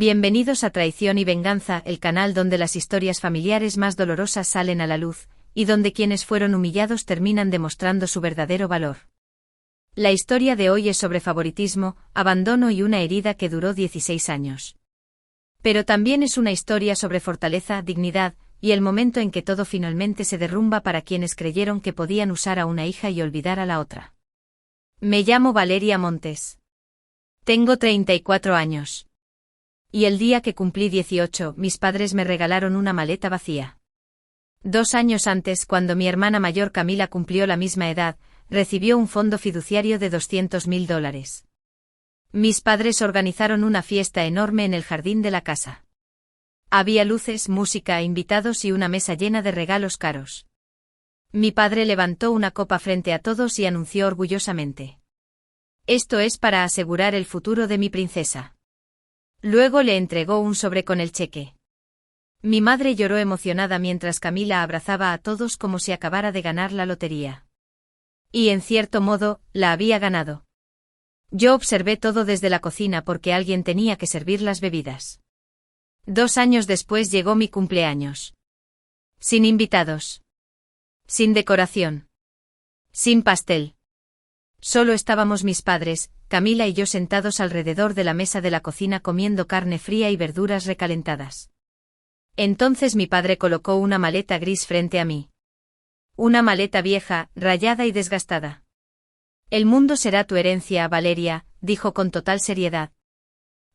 Bienvenidos a Traición y Venganza, el canal donde las historias familiares más dolorosas salen a la luz, y donde quienes fueron humillados terminan demostrando su verdadero valor. La historia de hoy es sobre favoritismo, abandono y una herida que duró 16 años. Pero también es una historia sobre fortaleza, dignidad, y el momento en que todo finalmente se derrumba para quienes creyeron que podían usar a una hija y olvidar a la otra. Me llamo Valeria Montes. Tengo 34 años. Y el día que cumplí 18, mis padres me regalaron una maleta vacía. 2 años antes, cuando mi hermana mayor Camila cumplió la misma edad, recibió un fondo fiduciario de $200.000. Mis padres organizaron una fiesta enorme en el jardín de la casa. Había luces, música, invitados y una mesa llena de regalos caros. Mi padre levantó una copa frente a todos y anunció orgullosamente: «Esto es para asegurar el futuro de mi princesa». Luego le entregó un sobre con el cheque. Mi madre lloró emocionada mientras Camila abrazaba a todos como si acabara de ganar la lotería. Y en cierto modo, la había ganado. Yo observé todo desde la cocina porque alguien tenía que servir las bebidas. 2 años después llegó mi cumpleaños. Sin invitados. Sin decoración. Sin pastel. Solo estábamos mis padres, Camila y yo sentados alrededor de la mesa de la cocina comiendo carne fría y verduras recalentadas. Entonces mi padre colocó una maleta gris frente a mí. Una maleta vieja, rayada y desgastada. «El mundo será tu herencia, Valeria», dijo con total seriedad.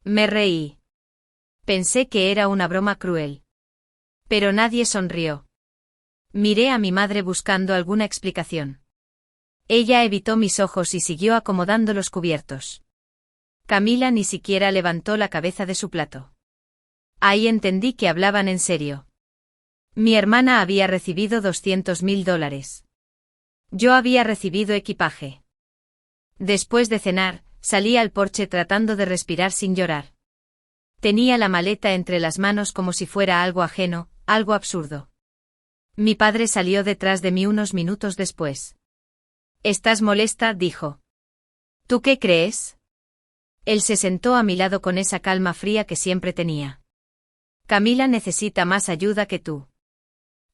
Me reí. Pensé que era una broma cruel. Pero nadie sonrió. Miré a mi madre buscando alguna explicación. Ella evitó mis ojos y siguió acomodando los cubiertos. Camila ni siquiera levantó la cabeza de su plato. Ahí entendí que hablaban en serio. Mi hermana había recibido $200.000. Yo había recibido equipaje. Después de cenar, salí al porche tratando de respirar sin llorar. Tenía la maleta entre las manos como si fuera algo ajeno, algo absurdo. Mi padre salió detrás de mí unos minutos después. «¿Estás molesta?», dijo. «¿Tú qué crees?». Él se sentó a mi lado con esa calma fría que siempre tenía. «Camila necesita más ayuda que tú».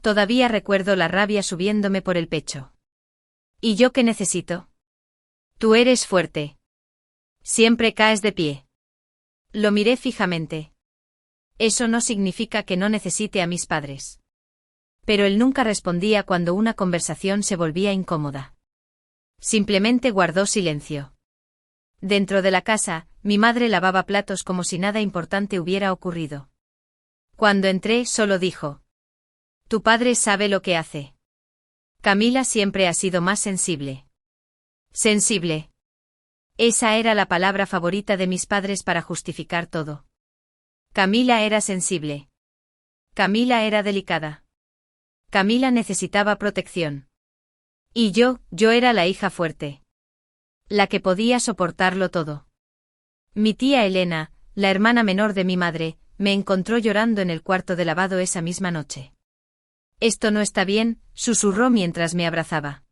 Todavía recuerdo la rabia subiéndome por el pecho. «¿Y yo qué necesito?». «Tú eres fuerte. Siempre caes de pie». Lo miré fijamente. Eso no significa que no necesite a mis padres. Pero él nunca respondía cuando una conversación se volvía incómoda. Simplemente guardó silencio. Dentro de la casa, mi madre lavaba platos como si nada importante hubiera ocurrido. Cuando entré, solo dijo: «Tu padre sabe lo que hace». Camila siempre ha sido más sensible. Sensible. Esa era la palabra favorita de mis padres para justificar todo. Camila era sensible. Camila era delicada. Camila necesitaba protección. Y yo era la hija fuerte. La que podía soportarlo todo. Mi tía Elena, la hermana menor de mi madre, me encontró llorando en el cuarto de lavado esa misma noche. «Esto no está bien», susurró mientras me abrazaba.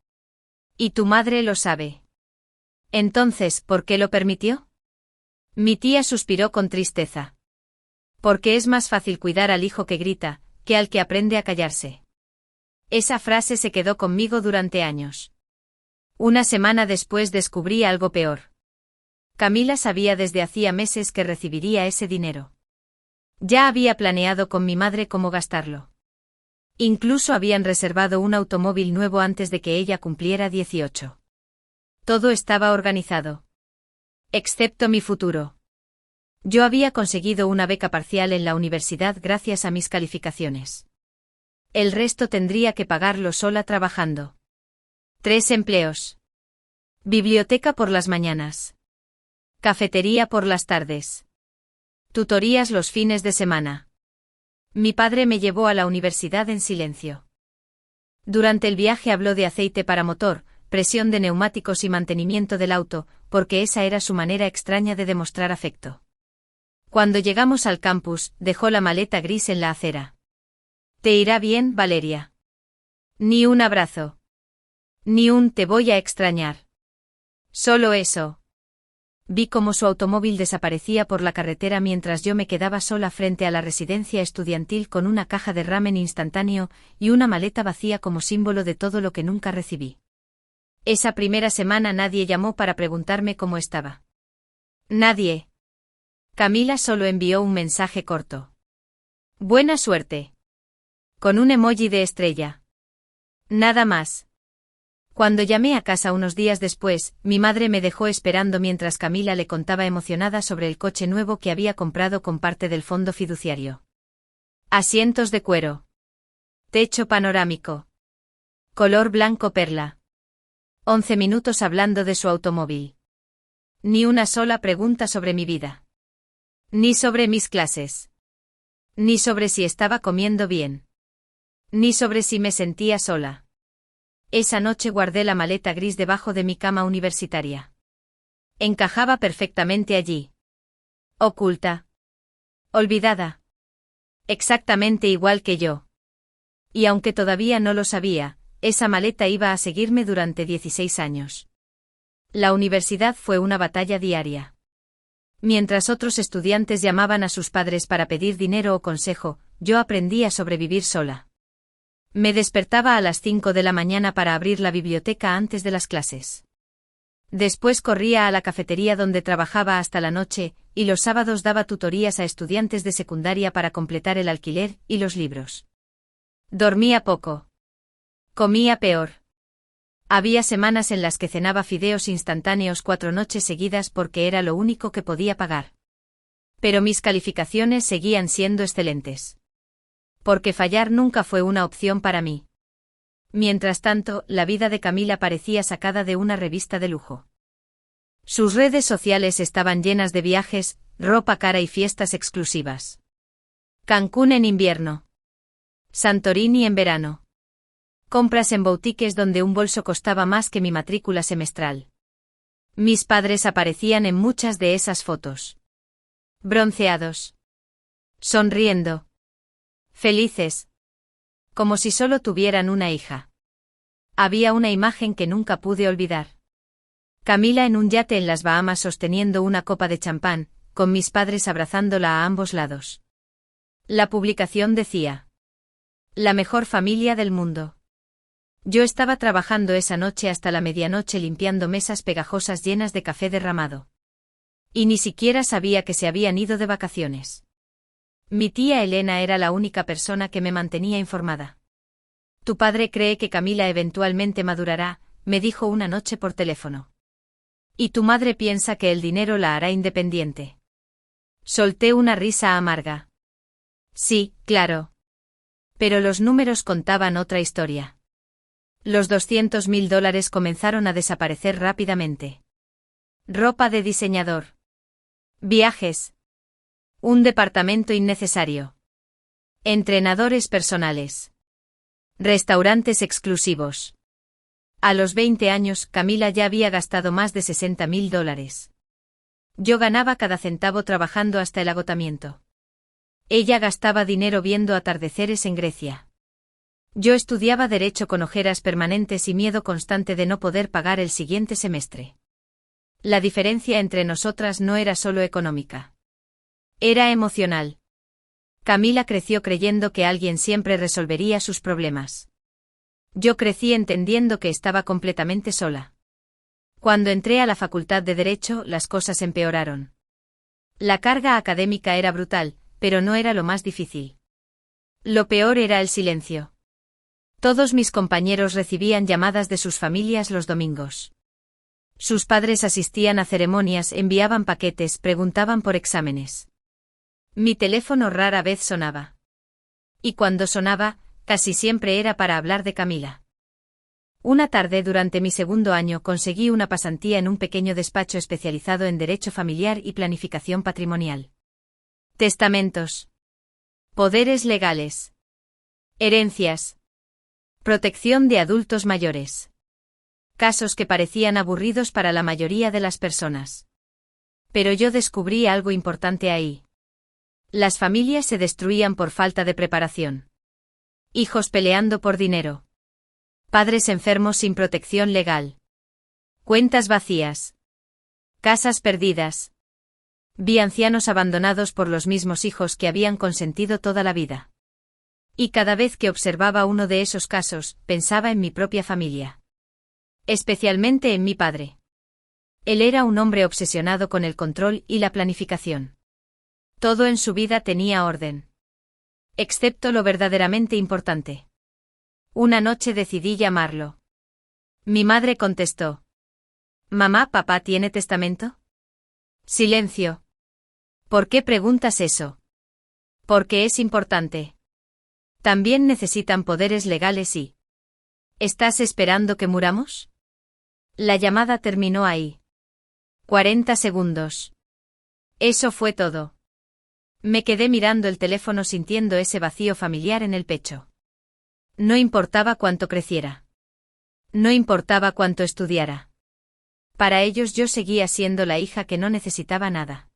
«Y tu madre lo sabe». «Entonces, ¿por qué lo permitió?». Mi tía suspiró con tristeza. «Porque es más fácil cuidar al hijo que grita, que al que aprende a callarse». Esa frase se quedó conmigo durante años. Una semana después descubrí algo peor. Camila sabía desde hacía meses que recibiría ese dinero. Ya había planeado con mi madre cómo gastarlo. Incluso habían reservado un automóvil nuevo antes de que ella cumpliera 18. Todo estaba organizado. Excepto mi futuro. Yo había conseguido una beca parcial en la universidad gracias a mis calificaciones. El resto tendría que pagarlo sola trabajando. 3 empleos. Biblioteca por las mañanas. Cafetería por las tardes. Tutorías los fines de semana. Mi padre me llevó a la universidad en silencio. Durante el viaje habló de aceite para motor, presión de neumáticos y mantenimiento del auto, porque esa era su manera extraña de demostrar afecto. Cuando llegamos al campus, dejó la maleta gris en la acera. «Te irá bien, Valeria». Ni un abrazo. Ni un «te voy a extrañar». Solo eso. Vi cómo su automóvil desaparecía por la carretera mientras yo me quedaba sola frente a la residencia estudiantil con una caja de ramen instantáneo y una maleta vacía como símbolo de todo lo que nunca recibí. Esa primera semana nadie llamó para preguntarme cómo estaba. Nadie. Camila solo envió un mensaje corto. Buena suerte. Con un emoji de estrella. Nada más. Cuando llamé a casa unos días después, mi madre me dejó esperando mientras Camila le contaba emocionada sobre el coche nuevo que había comprado con parte del fondo fiduciario. Asientos de cuero. Techo panorámico. Color blanco perla. 11 minutos hablando de su automóvil. Ni una sola pregunta sobre mi vida. Ni sobre mis clases. Ni sobre si estaba comiendo bien. Ni sobre si me sentía sola. Esa noche guardé la maleta gris debajo de mi cama universitaria. Encajaba perfectamente allí. Oculta. Olvidada. Exactamente igual que yo. Y aunque todavía no lo sabía, esa maleta iba a seguirme durante 16 años. La universidad fue una batalla diaria. Mientras otros estudiantes llamaban a sus padres para pedir dinero o consejo, yo aprendí a sobrevivir sola. Me despertaba a las 5 de la mañana para abrir la biblioteca antes de las clases. Después corría a la cafetería donde trabajaba hasta la noche, y los sábados daba tutorías a estudiantes de secundaria para completar el alquiler y los libros. Dormía poco. Comía peor. Había semanas en las que cenaba fideos instantáneos 4 noches seguidas porque era lo único que podía pagar. Pero mis calificaciones seguían siendo excelentes. Porque fallar nunca fue una opción para mí. Mientras tanto, la vida de Camila parecía sacada de una revista de lujo. Sus redes sociales estaban llenas de viajes, ropa cara y fiestas exclusivas. Cancún en invierno. Santorini en verano. Compras en boutiques donde un bolso costaba más que mi matrícula semestral. Mis padres aparecían en muchas de esas fotos. Bronceados. Sonriendo. Felices. Como si solo tuvieran una hija. Había una imagen que nunca pude olvidar. Camila en un yate en las Bahamas sosteniendo una copa de champán, con mis padres abrazándola a ambos lados. La publicación decía: la mejor familia del mundo. Yo estaba trabajando esa noche hasta la medianoche limpiando mesas pegajosas llenas de café derramado. Y ni siquiera sabía que se habían ido de vacaciones. Mi tía Elena era la única persona que me mantenía informada. Tu padre cree que Camila eventualmente madurará, me dijo una noche por teléfono. Y tu madre piensa que el dinero la hará independiente. Solté una risa amarga. Sí, claro. Pero los números contaban otra historia. Los $200.000 comenzaron a desaparecer rápidamente. Ropa de diseñador. Viajes. Un departamento innecesario. Entrenadores personales. Restaurantes exclusivos. A los 20 años, Camila ya había gastado más de $60.000. Yo ganaba cada centavo trabajando hasta el agotamiento. Ella gastaba dinero viendo atardeceres en Grecia. Yo estudiaba Derecho con ojeras permanentes y miedo constante de no poder pagar el siguiente semestre. La diferencia entre nosotras no era solo económica. Era emocional. Camila creció creyendo que alguien siempre resolvería sus problemas. Yo crecí entendiendo que estaba completamente sola. Cuando entré a la Facultad de Derecho, las cosas empeoraron. La carga académica era brutal, pero no era lo más difícil. Lo peor era el silencio. Todos mis compañeros recibían llamadas de sus familias los domingos. Sus padres asistían a ceremonias, enviaban paquetes, preguntaban por exámenes. Mi teléfono rara vez sonaba. Y cuando sonaba, casi siempre era para hablar de Camila. Una tarde durante mi segundo año conseguí una pasantía en un pequeño despacho especializado en derecho familiar y planificación patrimonial. Testamentos. Poderes legales. Herencias. Protección de adultos mayores. Casos que parecían aburridos para la mayoría de las personas. Pero yo descubrí algo importante ahí. Las familias se destruían por falta de preparación. Hijos peleando por dinero. Padres enfermos sin protección legal. Cuentas vacías. Casas perdidas. Vi ancianos abandonados por los mismos hijos que habían consentido toda la vida. Y cada vez que observaba uno de esos casos, pensaba en mi propia familia. Especialmente en mi padre. Él era un hombre obsesionado con el control y la planificación. Todo en su vida tenía orden. Excepto lo verdaderamente importante. Una noche decidí llamarlo. Mi madre contestó. «Mamá, ¿papá tiene testamento?» Silencio. ¿Por qué preguntas eso? Porque es importante. También necesitan poderes legales y... ¿Estás esperando que muramos? La llamada terminó ahí. 40 segundos. Eso fue todo. Me quedé mirando el teléfono sintiendo ese vacío familiar en el pecho. No importaba cuánto creciera. No importaba cuánto estudiara. Para ellos yo seguía siendo la hija que no necesitaba nada.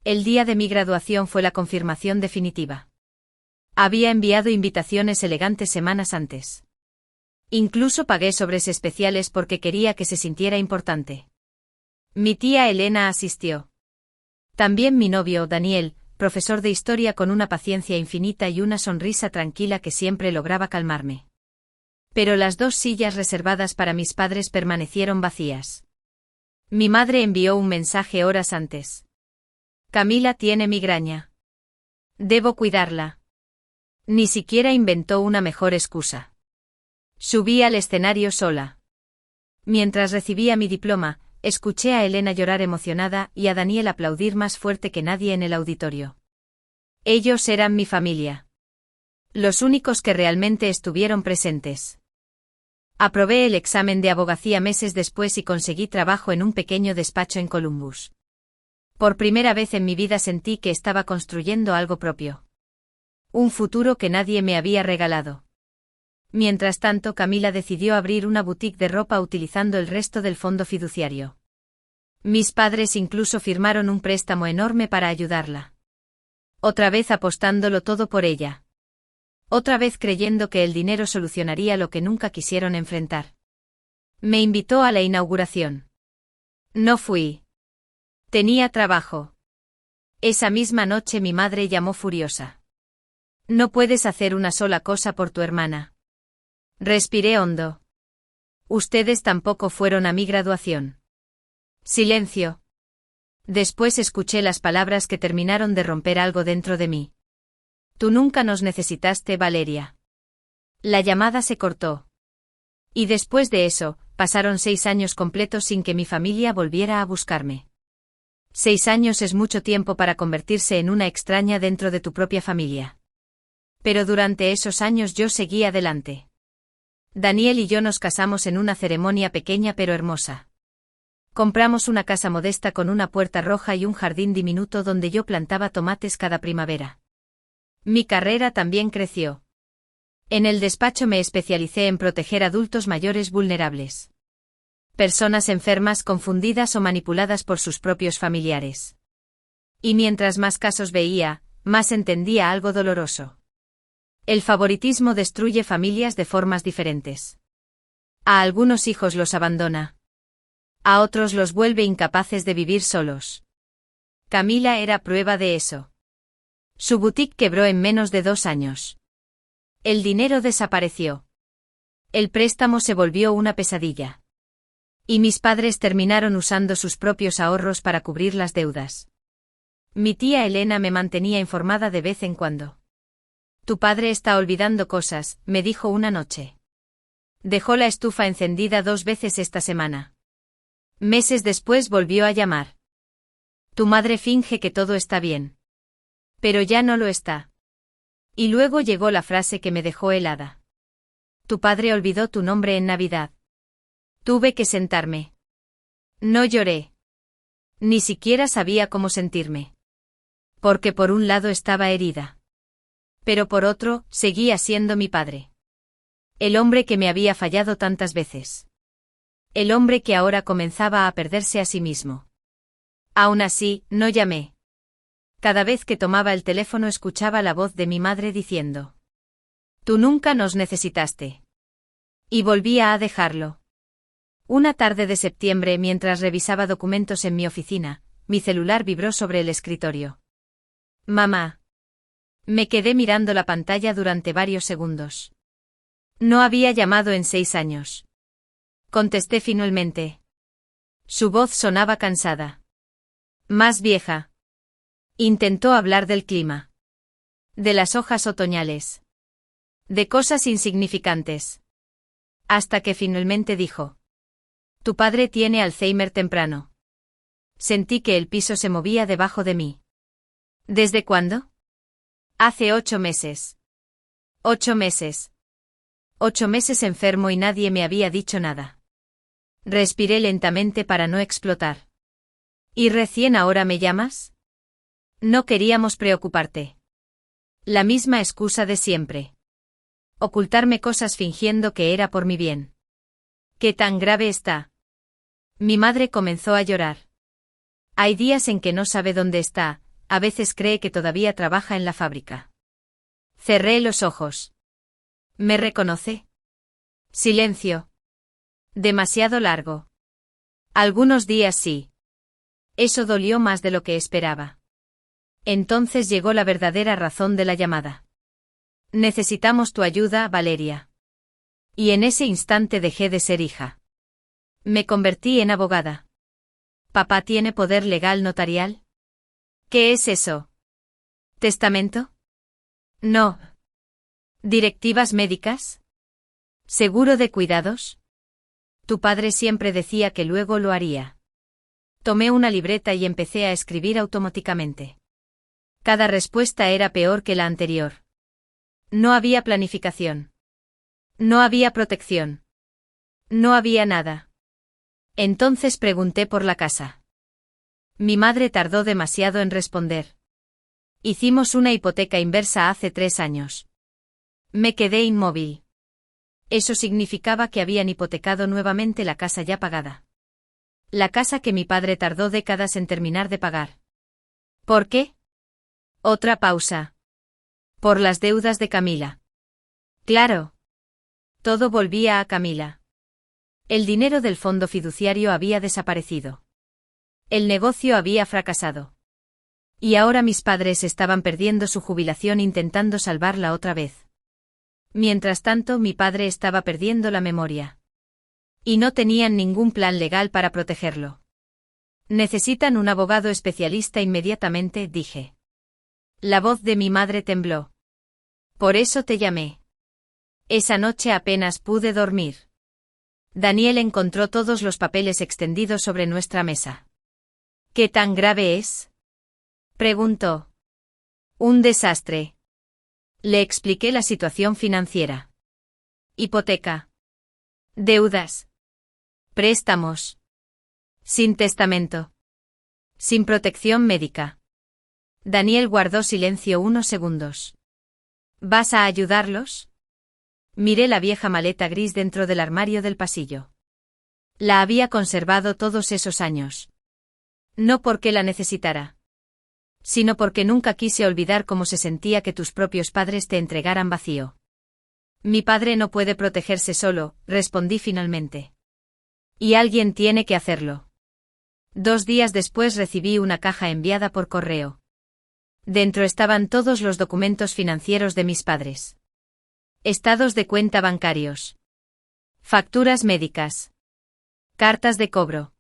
El día de mi graduación fue la confirmación definitiva. Había enviado invitaciones elegantes semanas antes. Incluso pagué sobres especiales porque quería que se sintiera importante. Mi tía Elena asistió. También mi novio, Daniel, profesor de historia con una paciencia infinita y una sonrisa tranquila que siempre lograba calmarme. Pero las 2 sillas reservadas para mis padres permanecieron vacías. Mi madre envió un mensaje horas antes. Camila tiene migraña. Debo cuidarla. Ni siquiera inventó una mejor excusa. Subí al escenario sola. Mientras recibía mi diploma, escuché a Elena llorar emocionada y a Daniel aplaudir más fuerte que nadie en el auditorio. Ellos eran mi familia. Los únicos que realmente estuvieron presentes. Aprobé el examen de abogacía meses después y conseguí trabajo en un pequeño despacho en Columbus. Por primera vez en mi vida sentí que estaba construyendo algo propio. Un futuro que nadie me había regalado. Mientras tanto, Camila decidió abrir una boutique de ropa utilizando el resto del fondo fiduciario. Mis padres incluso firmaron un préstamo enorme para ayudarla. Otra vez apostándolo todo por ella. Otra vez creyendo que el dinero solucionaría lo que nunca quisieron enfrentar. Me invitó a la inauguración. No fui. Tenía trabajo. Esa misma noche mi madre llamó furiosa. No puedes hacer una sola cosa por tu hermana. Respiré hondo. Ustedes tampoco fueron a mi graduación. Silencio. Después escuché las palabras que terminaron de romper algo dentro de mí. Tú nunca nos necesitaste, Valeria. La llamada se cortó. Y después de eso, pasaron 6 años completos sin que mi familia volviera a buscarme. 6 años es mucho tiempo para convertirse en una extraña dentro de tu propia familia. Pero durante esos años yo seguí adelante. Daniel y yo nos casamos en una ceremonia pequeña pero hermosa. Compramos una casa modesta con una puerta roja y un jardín diminuto donde yo plantaba tomates cada primavera. Mi carrera también creció. En el despacho me especialicé en proteger adultos mayores vulnerables. Personas enfermas, confundidas o manipuladas por sus propios familiares. Y mientras más casos veía, más entendía algo doloroso. El favoritismo destruye familias de formas diferentes. A algunos hijos los abandona. A otros los vuelve incapaces de vivir solos. Camila era prueba de eso. Su boutique quebró en menos de 2 años. El dinero desapareció. El préstamo se volvió una pesadilla. Y mis padres terminaron usando sus propios ahorros para cubrir las deudas. Mi tía Elena me mantenía informada de vez en cuando. Tu padre está olvidando cosas, me dijo una noche. Dejó la estufa encendida 2 veces esta semana. Meses después volvió a llamar. Tu madre finge que todo está bien. Pero ya no lo está. Y luego llegó la frase que me dejó helada. Tu padre olvidó tu nombre en Navidad. Tuve que sentarme. No lloré. Ni siquiera sabía cómo sentirme. Porque por un lado estaba herida. Pero por otro, seguía siendo mi padre. El hombre que me había fallado tantas veces. El hombre que ahora comenzaba a perderse a sí mismo. Aún así, no llamé. Cada vez que tomaba el teléfono escuchaba la voz de mi madre diciendo: Tú nunca nos necesitaste. Y volvía a dejarlo. Una tarde de septiembre, mientras revisaba documentos en mi oficina, mi celular vibró sobre el escritorio. Mamá. Me quedé mirando la pantalla durante varios segundos. No había llamado en 6 años. Contesté finalmente. Su voz sonaba cansada. Más vieja. Intentó hablar del clima. De las hojas otoñales. De cosas insignificantes. Hasta que finalmente dijo. Tu padre tiene Alzheimer temprano. Sentí que el piso se movía debajo de mí. ¿Desde cuándo? Hace 8 meses. 8 meses. 8 meses enfermo y nadie me había dicho nada. Respiré lentamente para no explotar. ¿Y recién ahora me llamas? No queríamos preocuparte. La misma excusa de siempre. Ocultarme cosas fingiendo que era por mi bien. ¿Qué tan grave está? Mi madre comenzó a llorar. Hay días en que no sabe dónde está, a veces cree que todavía trabaja en la fábrica. Cerré los ojos. ¿Me reconoce? Silencio. Demasiado largo. Algunos días sí. Eso dolió más de lo que esperaba. Entonces llegó la verdadera razón de la llamada. Necesitamos tu ayuda, Valeria. Y en ese instante dejé de ser hija. Me convertí en abogada. ¿Papá tiene poder legal notarial? ¿Qué es eso? ¿Testamento? No. ¿Directivas médicas? ¿Seguro de cuidados? Tu padre siempre decía que luego lo haría. Tomé una libreta y empecé a escribir automáticamente. Cada respuesta era peor que la anterior. No había planificación. No había protección. No había nada. Entonces pregunté por la casa. Mi madre tardó demasiado en responder. Hicimos una hipoteca inversa hace 3 años. Me quedé inmóvil. Eso significaba que habían hipotecado nuevamente la casa ya pagada. La casa que mi padre tardó décadas en terminar de pagar. ¿Por qué? Otra pausa. Por las deudas de Camila. Claro. Todo volvía a Camila. El dinero del fondo fiduciario había desaparecido. El negocio había fracasado. Y ahora mis padres estaban perdiendo su jubilación intentando salvarla otra vez. Mientras tanto, mi padre estaba perdiendo la memoria. Y no tenían ningún plan legal para protegerlo. Necesitan un abogado especialista inmediatamente, dije. La voz de mi madre tembló. Por eso te llamé. Esa noche apenas pude dormir. Daniel encontró todos los papeles extendidos sobre nuestra mesa. ¿Qué tan grave es? Preguntó. Un desastre. Le expliqué la situación financiera. Hipoteca. Deudas. Préstamos. Sin testamento. Sin protección médica. Daniel guardó silencio unos segundos. ¿Vas a ayudarlos? Miré la vieja maleta gris dentro del armario del pasillo. La había conservado todos esos años. No porque la necesitara, sino porque nunca quise olvidar cómo se sentía que tus propios padres te entregaran vacío. Mi padre no puede protegerse solo, respondí finalmente. Y alguien tiene que hacerlo. 2 días después recibí una caja enviada por correo. Dentro estaban todos los documentos financieros de mis padres. Estados de cuenta bancarios. Facturas médicas. Cartas de cobro.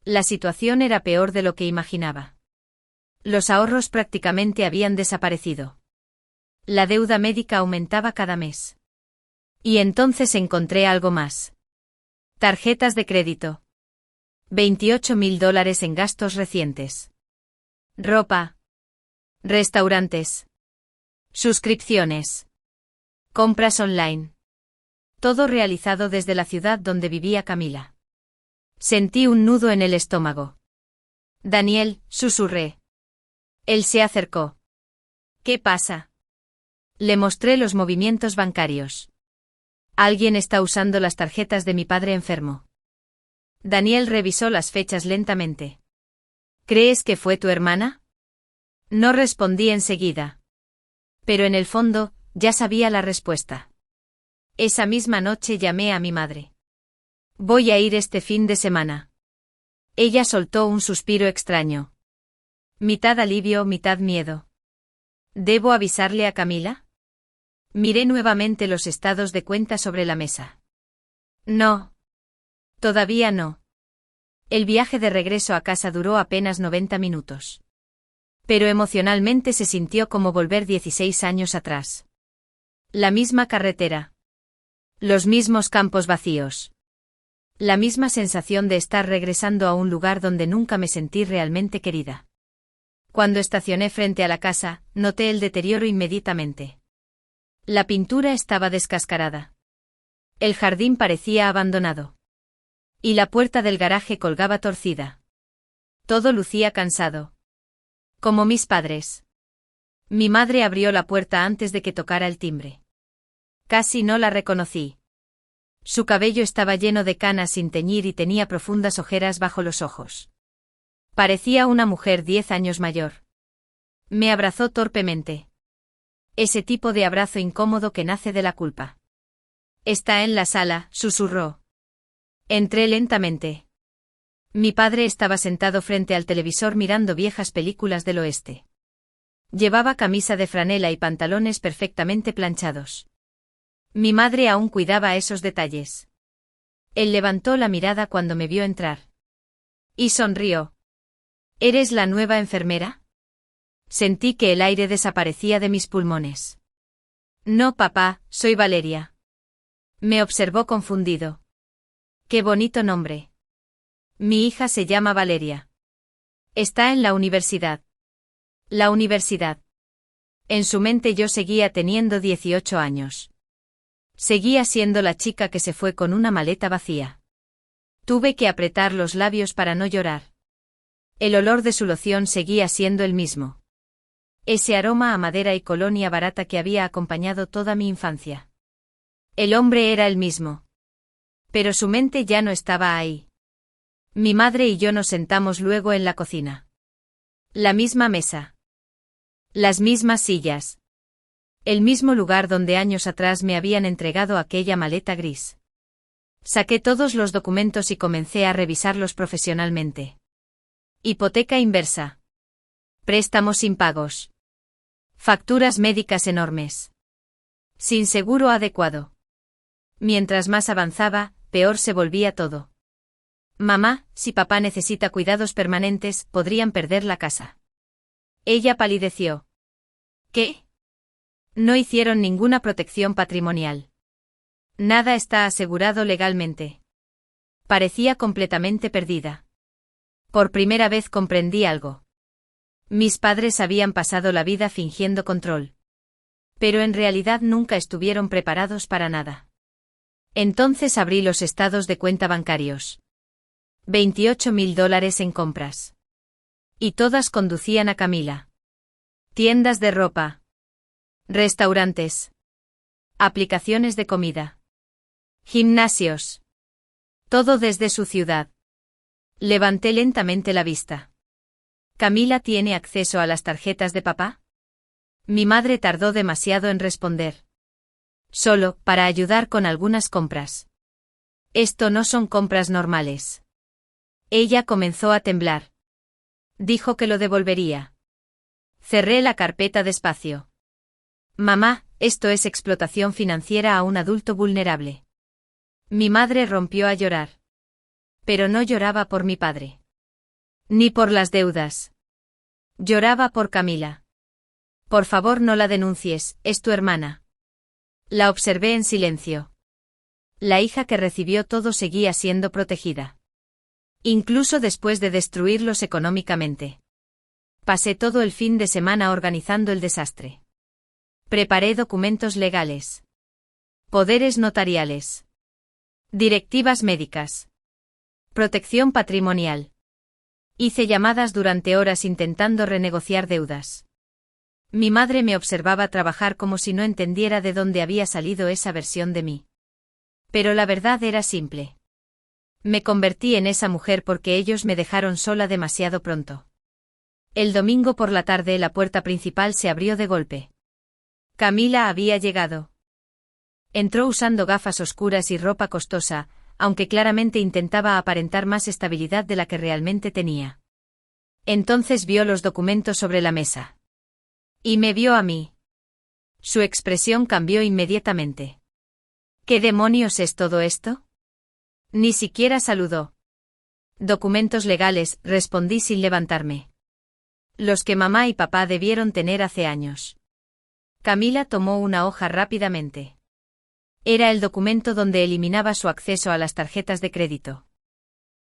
La situación era peor de lo que imaginaba. Los ahorros prácticamente habían desaparecido. La deuda médica aumentaba cada mes. Y entonces encontré algo más. Tarjetas de crédito. $28.000 en gastos recientes. Ropa. Restaurantes. Suscripciones. Compras online. Todo realizado desde la ciudad donde vivía Camila. Sentí un nudo en el estómago. Daniel, susurré. Él se acercó. ¿Qué pasa? Le mostré los movimientos bancarios. Alguien está usando las tarjetas de mi padre enfermo. Daniel revisó las fechas lentamente. ¿Crees que fue tu hermana? No respondí enseguida. Pero en el fondo, ya sabía la respuesta. Esa misma noche llamé a mi madre. Voy a ir este fin de semana. Ella soltó un suspiro extraño. Mitad alivio, mitad miedo. ¿Debo avisarle a Camila? Miré nuevamente los estados de cuenta sobre la mesa. No. Todavía no. El viaje de regreso a casa duró apenas 90 minutos. Pero emocionalmente se sintió como volver 16 años atrás. La misma carretera. Los mismos campos vacíos. La misma sensación de estar regresando a un lugar donde nunca me sentí realmente querida. Cuando estacioné frente a la casa, noté el deterioro inmediatamente. La pintura estaba descascarada. El jardín parecía abandonado. Y la puerta del garaje colgaba torcida. Todo lucía cansado. Como mis padres. Mi madre abrió la puerta antes de que tocara el timbre. Casi no la reconocí. Su cabello estaba lleno de canas sin teñir y tenía profundas ojeras bajo los ojos. Parecía una mujer 10 años mayor. Me abrazó torpemente. Ese tipo de abrazo incómodo que nace de la culpa. Está en la sala, susurró. Entré lentamente. Mi padre estaba sentado frente al televisor mirando viejas películas del oeste. Llevaba camisa de franela y pantalones perfectamente planchados. Mi madre aún cuidaba esos detalles. Él levantó la mirada cuando me vio entrar. Y sonrió. ¿Eres la nueva enfermera? Sentí que el aire desaparecía de mis pulmones. No, papá, soy Valeria. Me observó confundido. Qué bonito nombre. Mi hija se llama Valeria. Está en la universidad. La universidad. En su mente yo seguía teniendo 18 años. Seguía siendo la chica que se fue con una maleta vacía. Tuve que apretar los labios para no llorar. El olor de su loción seguía siendo el mismo. Ese aroma a madera y colonia barata que había acompañado toda mi infancia. El hombre era el mismo. Pero su mente ya no estaba ahí. Mi madre y yo nos sentamos luego en la cocina. La misma mesa. Las mismas sillas. El mismo lugar donde años atrás me habían entregado aquella maleta gris. Saqué todos los documentos y comencé a revisarlos profesionalmente. Hipoteca inversa. Préstamos impagos. Facturas médicas enormes. Sin seguro adecuado. Mientras más avanzaba, peor se volvía todo. Mamá, si papá necesita cuidados permanentes, podrían perder la casa. Ella palideció. ¿Qué? No hicieron ninguna protección patrimonial. Nada está asegurado legalmente. Parecía completamente perdida. Por primera vez comprendí algo. Mis padres habían pasado la vida fingiendo control. Pero en realidad nunca estuvieron preparados para nada. Entonces abrí los estados de cuenta bancarios. $28.000 en compras. Y todas conducían a Camila. Tiendas de ropa. Restaurantes. Aplicaciones de comida. Gimnasios. Todo desde su ciudad. Levanté lentamente la vista. ¿Camila tiene acceso a las tarjetas de papá? Mi madre tardó demasiado en responder. Solo, para ayudar con algunas compras. Esto no son compras normales. Ella comenzó a temblar. Dijo que lo devolvería. Cerré la carpeta despacio. Mamá, esto es explotación financiera a un adulto vulnerable. Mi madre rompió a llorar. Pero no lloraba por mi padre. Ni por las deudas. Lloraba por Camila. Por favor, no la denuncies, es tu hermana. La observé en silencio. La hija que recibió todo seguía siendo protegida. Incluso después de destruirlos económicamente. Pasé todo el fin de semana organizando el desastre. Preparé documentos legales. Poderes notariales. Directivas médicas. Protección patrimonial. Hice llamadas durante horas intentando renegociar deudas. Mi madre me observaba trabajar como si no entendiera de dónde había salido esa versión de mí. Pero la verdad era simple. Me convertí en esa mujer porque ellos me dejaron sola demasiado pronto. El domingo por la tarde la puerta principal se abrió de golpe. Camila había llegado. Entró usando gafas oscuras y ropa costosa, aunque claramente intentaba aparentar más estabilidad de la que realmente tenía. Entonces vio los documentos sobre la mesa. Y me vio a mí. Su expresión cambió inmediatamente. ¿Qué demonios es todo esto? Ni siquiera saludó. Documentos legales, respondí sin levantarme. Los que mamá y papá debieron tener hace años. Camila tomó una hoja rápidamente. Era el documento donde eliminaba su acceso a las tarjetas de crédito.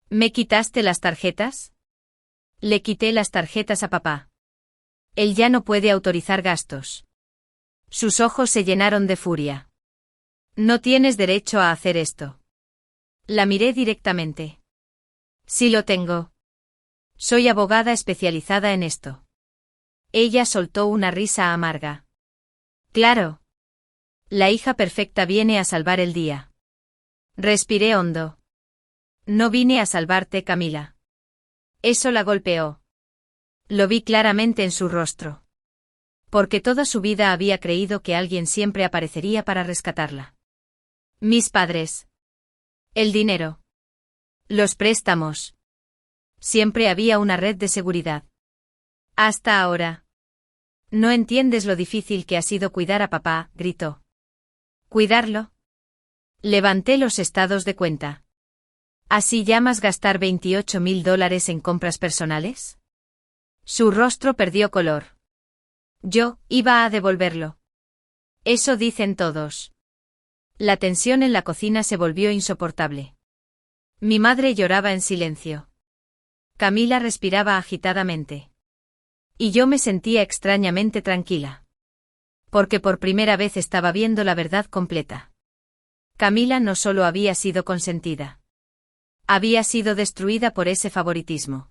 ¿Me quitaste las tarjetas? Le quité las tarjetas a papá. Él ya no puede autorizar gastos. Sus ojos se llenaron de furia. No tienes derecho a hacer esto. La miré directamente. Sí lo tengo. Soy abogada especializada en esto. Ella soltó una risa amarga. Claro. La hija perfecta viene a salvar el día. Respiré hondo. No vine a salvarte, Camila. Eso la golpeó. Lo vi claramente en su rostro. Porque toda su vida había creído que alguien siempre aparecería para rescatarla. Mis padres. El dinero. Los préstamos. Siempre había una red de seguridad. Hasta ahora. No entiendes lo difícil que ha sido cuidar a papá, gritó. ¿Cuidarlo? Levanté los estados de cuenta. ¿Así llamas gastar $28.000 en compras personales? Su rostro perdió color. Yo iba a devolverlo. Eso dicen todos. La tensión en la cocina se volvió insoportable. Mi madre lloraba en silencio. Camila respiraba agitadamente. Y yo me sentía extrañamente tranquila. Porque por primera vez estaba viendo la verdad completa. Camila no solo había sido consentida. Había sido destruida por ese favoritismo.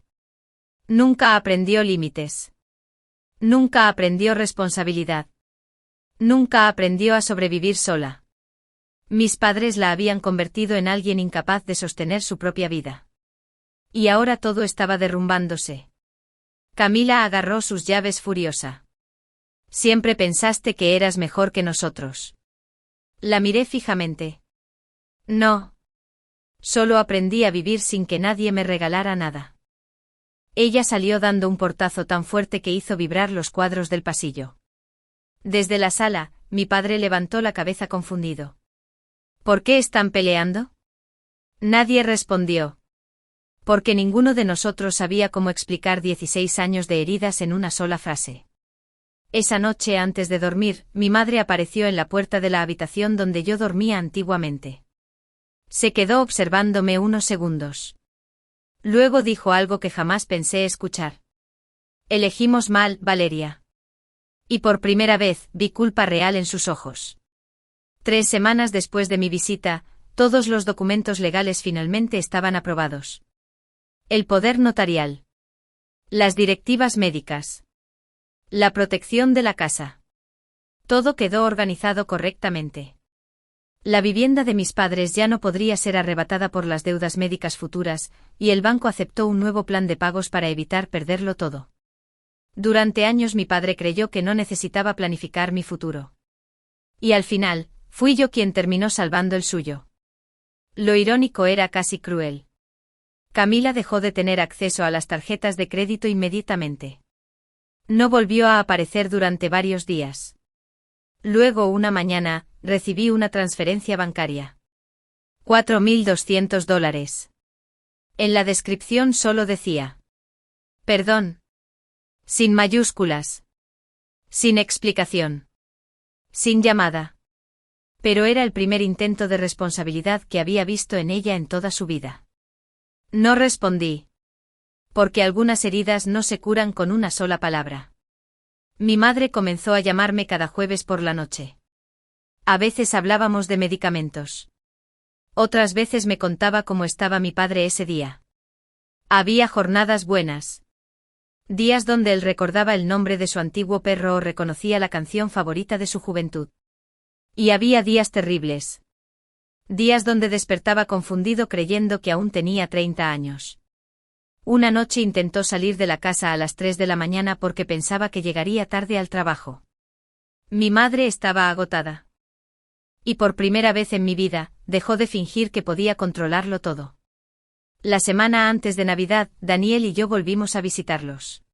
Nunca aprendió límites. Nunca aprendió responsabilidad. Nunca aprendió a sobrevivir sola. Mis padres la habían convertido en alguien incapaz de sostener su propia vida. Y ahora todo estaba derrumbándose. Camila agarró sus llaves furiosa. Siempre pensaste que eras mejor que nosotros. La miré fijamente. No. Solo aprendí a vivir sin que nadie me regalara nada. Ella salió dando un portazo tan fuerte que hizo vibrar los cuadros del pasillo. Desde la sala, mi padre levantó la cabeza confundido. ¿Por qué están peleando? Nadie respondió. Porque ninguno de nosotros sabía cómo explicar 16 años de heridas en una sola frase. Esa noche antes de dormir, mi madre apareció en la puerta de la habitación donde yo dormía antiguamente. Se quedó observándome unos segundos. Luego dijo algo que jamás pensé escuchar. Elegimos mal, Valeria. Y por primera vez, vi culpa real en sus ojos. 3 semanas después de mi visita, todos los documentos legales finalmente estaban aprobados. El poder notarial. Las directivas médicas. La protección de la casa. Todo quedó organizado correctamente. La vivienda de mis padres ya no podría ser arrebatada por las deudas médicas futuras, y el banco aceptó un nuevo plan de pagos para evitar perderlo todo. Durante años mi padre creyó que no necesitaba planificar mi futuro. Y al final, fui yo quien terminó salvando el suyo. Lo irónico era casi cruel. Camila dejó de tener acceso a las tarjetas de crédito inmediatamente. No volvió a aparecer durante varios días. Luego una mañana, recibí una transferencia bancaria. $4.200. En la descripción solo decía: perdón. Sin mayúsculas. Sin explicación. Sin llamada. Pero era el primer intento de responsabilidad que había visto en ella en toda su vida. No respondí. Porque algunas heridas no se curan con una sola palabra. Mi madre comenzó a llamarme cada jueves por la noche. A veces hablábamos de medicamentos. Otras veces me contaba cómo estaba mi padre ese día. Había jornadas buenas. Días donde él recordaba el nombre de su antiguo perro o reconocía la canción favorita de su juventud. Y había días terribles. Días donde despertaba confundido creyendo que aún tenía 30 años. Una noche intentó salir de la casa a las 3 de la mañana porque pensaba que llegaría tarde al trabajo. Mi madre estaba agotada. Y por primera vez en mi vida, dejó de fingir que podía controlarlo todo. La semana antes de Navidad, Daniel y yo volvimos a visitarlos.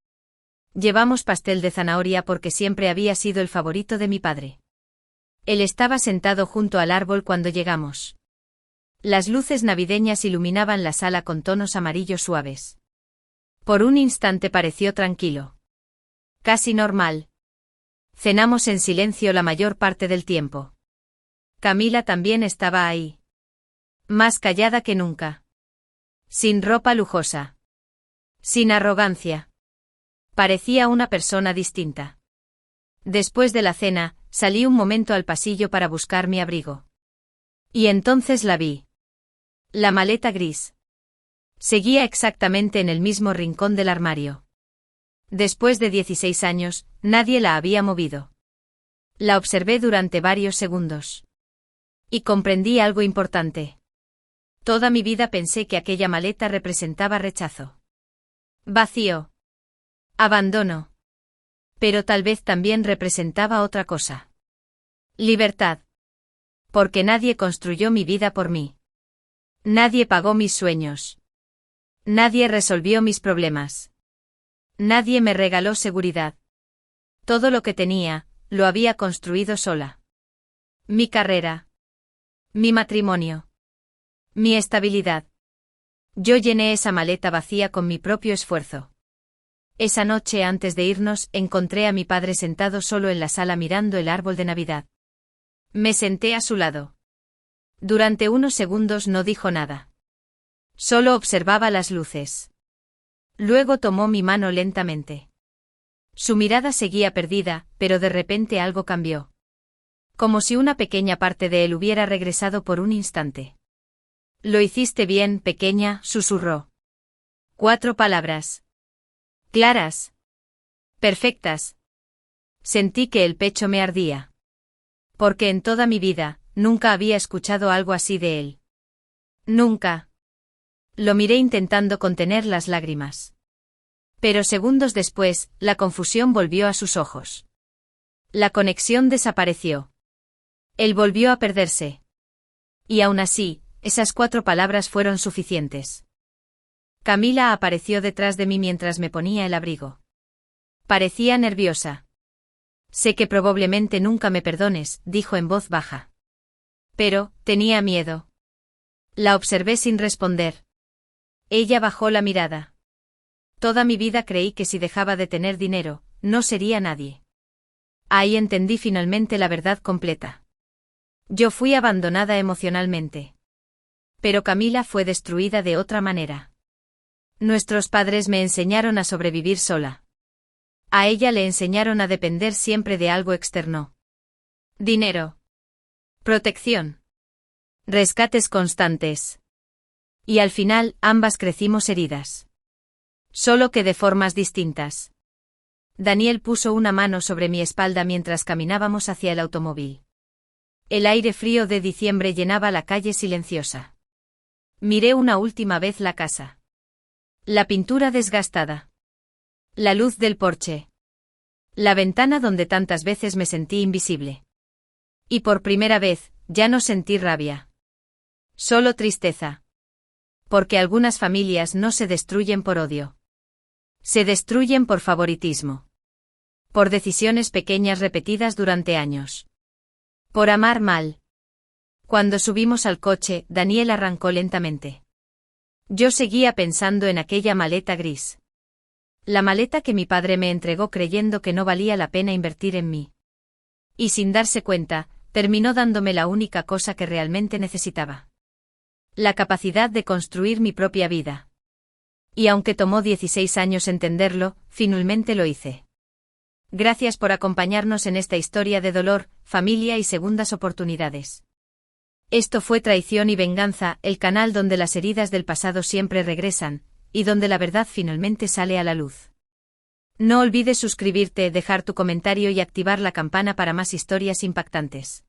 Llevamos pastel de zanahoria porque siempre había sido el favorito de mi padre. Él estaba sentado junto al árbol cuando llegamos. Las luces navideñas iluminaban la sala con tonos amarillos suaves. Por un instante pareció tranquilo. Casi normal. Cenamos en silencio la mayor parte del tiempo. Camila también estaba ahí. Más callada que nunca. Sin ropa lujosa. Sin arrogancia. Parecía una persona distinta. Después de la cena, salí un momento al pasillo para buscar mi abrigo. Y entonces la vi. La maleta gris. Seguía exactamente en el mismo rincón del armario. Después de 16 años, nadie la había movido. La observé durante varios segundos. Y comprendí algo importante. Toda mi vida pensé que aquella maleta representaba rechazo. Vacío. Abandono. Pero tal vez también representaba otra cosa. Libertad. Porque nadie construyó mi vida por mí. Nadie pagó mis sueños. Nadie resolvió mis problemas. Nadie me regaló seguridad. Todo lo que tenía, lo había construido sola. Mi carrera. Mi matrimonio. Mi estabilidad. Yo llené esa maleta vacía con mi propio esfuerzo. Esa noche antes de irnos, encontré a mi padre sentado solo en la sala mirando el árbol de Navidad. Me senté a su lado. Durante unos segundos no dijo nada. Solo observaba las luces. Luego tomó mi mano lentamente. Su mirada seguía perdida, pero de repente algo cambió. Como si una pequeña parte de él hubiera regresado por un instante. Lo hiciste bien, pequeña, susurró. 4 palabras. Claras. Perfectas. Sentí que el pecho me ardía. Porque en toda mi vida, nunca había escuchado algo así de él. Nunca. Lo miré intentando contener las lágrimas. Pero segundos después, la confusión volvió a sus ojos. La conexión desapareció. Él volvió a perderse. Y aún así, esas 4 palabras fueron suficientes. Camila apareció detrás de mí mientras me ponía el abrigo. Parecía nerviosa. Sé que probablemente nunca me perdones, dijo en voz baja. Pero, tenía miedo. La observé sin responder. Ella bajó la mirada. Toda mi vida creí que si dejaba de tener dinero, no sería nadie. Ahí entendí finalmente la verdad completa. Yo fui abandonada emocionalmente. Pero Camila fue destruida de otra manera. Nuestros padres me enseñaron a sobrevivir sola. A ella le enseñaron a depender siempre de algo externo. Dinero. Protección. Rescates constantes. Y al final, ambas crecimos heridas. Solo que de formas distintas. Daniel puso una mano sobre mi espalda mientras caminábamos hacia el automóvil. El aire frío de diciembre llenaba la calle silenciosa. Miré una última vez la casa. La pintura desgastada. La luz del porche. La ventana donde tantas veces me sentí invisible. Y por primera vez, ya no sentí rabia. Solo tristeza. Porque algunas familias no se destruyen por odio. Se destruyen por favoritismo. Por decisiones pequeñas repetidas durante años. Por amar mal. Cuando subimos al coche, Daniel arrancó lentamente. Yo seguía pensando en aquella maleta gris. La maleta que mi padre me entregó creyendo que no valía la pena invertir en mí. Y sin darse cuenta, terminó dándome la única cosa que realmente necesitaba. La capacidad de construir mi propia vida. Y aunque tomó 16 años entenderlo, finalmente lo hice. Gracias por acompañarnos en esta historia de dolor, familia y segundas oportunidades. Esto fue Traición y Venganza, el canal donde las heridas del pasado siempre regresan, y donde la verdad finalmente sale a la luz. No olvides suscribirte, dejar tu comentario y activar la campana para más historias impactantes.